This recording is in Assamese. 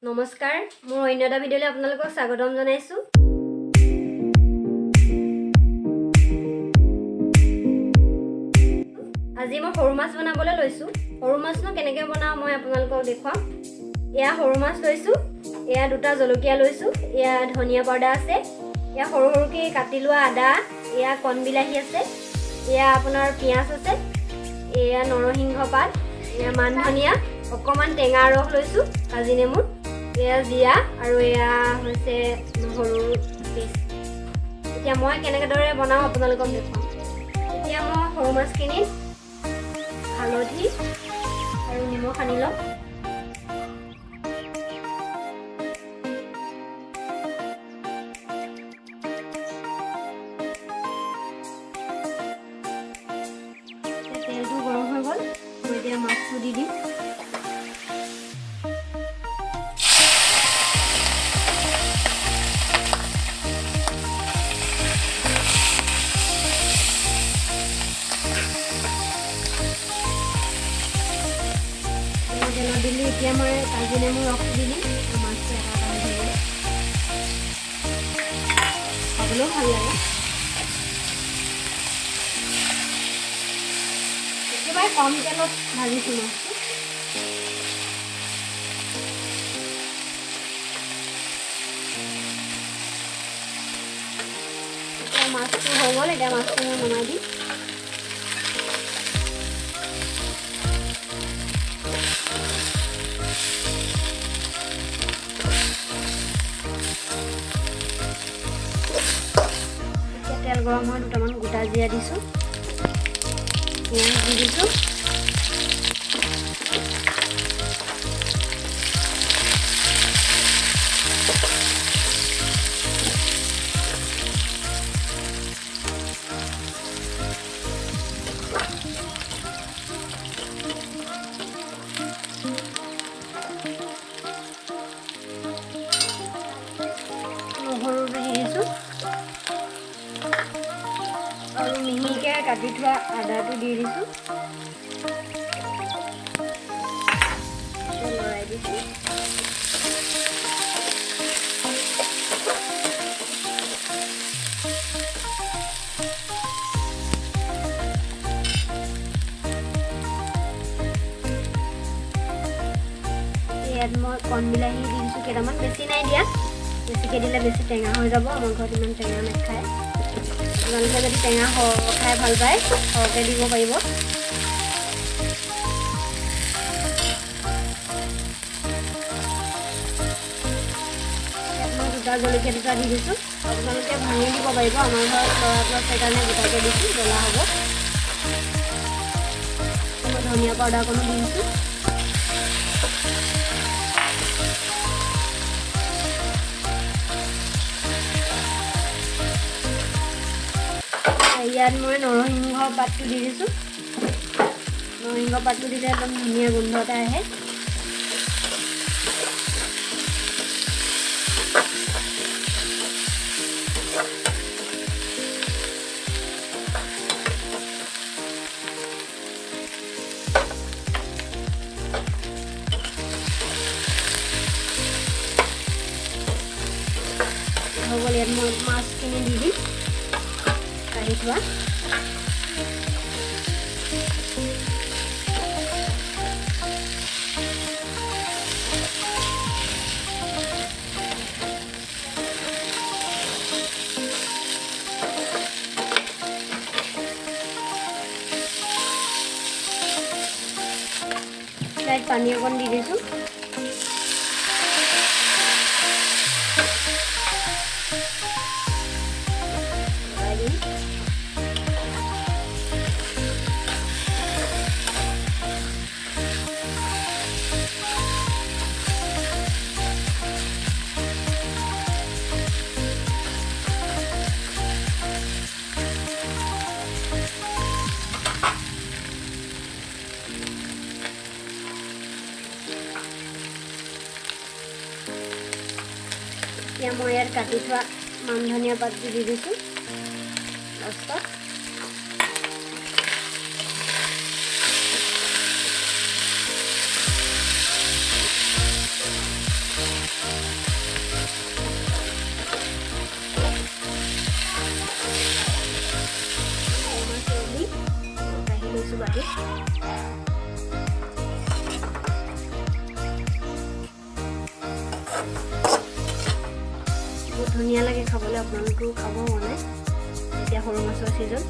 নমস্কাৰ মোৰ অন্য এটা ভিডিঅ'লৈ আপোনালোকক স্বাগতম জনাইছো। আজি মই সৰু মাছ বনাবলৈ লৈছো। সৰু মাছনো কেনেকৈ বনাও মই আপোনালোকক দেখুৱাম। এয়া সৰু মাছ লৈছো, এয়া দুটা জলকীয়া লৈছো, এয়া ধনিয়া পাউডাৰ আছে, এয়া সৰু সৰুকৈ কাটি লোৱা আদা, এয়া কণ বিলাহী আছে, এয়া আপোনাৰ পিঁয়াজ আছে, এয়া নৰসিংহ পাত, এয়া মান ধনিয়া, অকণমান টেঙা ৰস লৈছো, কাজি নেমু, এয়া জিৰা আৰু এয়া হৈছে নহৰু পেষ্ট। এতিয়া মই কেনেদৰে বনাওঁ আপোনালোকক দেখুৱাম। এতিয়া মই সৰু মাছখিনিত হালধি আৰু নিমখ সানি লওঁ। তেলটো গৰম হৈ গ'ল, মই এতিয়া মাছটো দি দিম। দিলোঁ এতিয়া মই কাজি নেমু ৰস দি দিম। মাছটো এটা হৈ গ'ল, খাবলৈও ভাল লাগে। একেবাৰে কম তেলত ভাজিছোঁ মাছটো। এতিয়া মাছটো হৈ গ'ল, এতিয়া মাছটো মই নমাই দিম। তেল গৰম হয়, দুটামান গোটা জিৰা দিছোঁ, পিঁয়াজ দি দিছোঁ, নহৰু দি দিছোঁ আৰু মিহিকৈ কাটি থোৱা আদাটো দি দিছোঁ, লৰাই দিছোঁ। ইয়াত মই কণ বিলাহী দি দিছোঁ কেইটামান, বেছি নাই দিয়া, বেছিকৈ দিলে বেছি টেঙা হৈ যাব। আমাৰ ঘৰত ইমান টেঙা নাখায়। আপোনালোকে যদি টেঙা খাই ভাল পায় সৰহকৈ দিব পাৰিব। মই গোটা জলকীয়া দুটা দি দিছোঁ, আপোনালোকে ভাঙি দিব পাৰিব। আমাৰ ঘৰত ল'ৰাটো আছে সেইকাৰণে গোটাকৈ দিছোঁ, জ্বলা হ'ব। মই ধনিয়া পাউডাৰ অকণো দি দিছোঁ। ইয়াত মই নৰসিংহ পাতটো দি দিছোঁ। নৰসিংহ পাতটো দিলে একদম ধুনীয়া গোন্ধ এটা আহে। হৈ গ'ল, ইয়াত মই মাছখিনি দি দিম কাঢ়ি থোৱা। তাত পানী অকণ দি দিছোঁ। এতিয়া মই ইয়াত কাটি থোৱা মান ধনিয়া পাতটো দি দিছোঁ লাষ্টত। মাছটো। বহুত ধুনীয়া লাগে খাবলৈ, আপোনালোকেও খাব মানে এতিয়া সৰু মাছৰ ছিজন।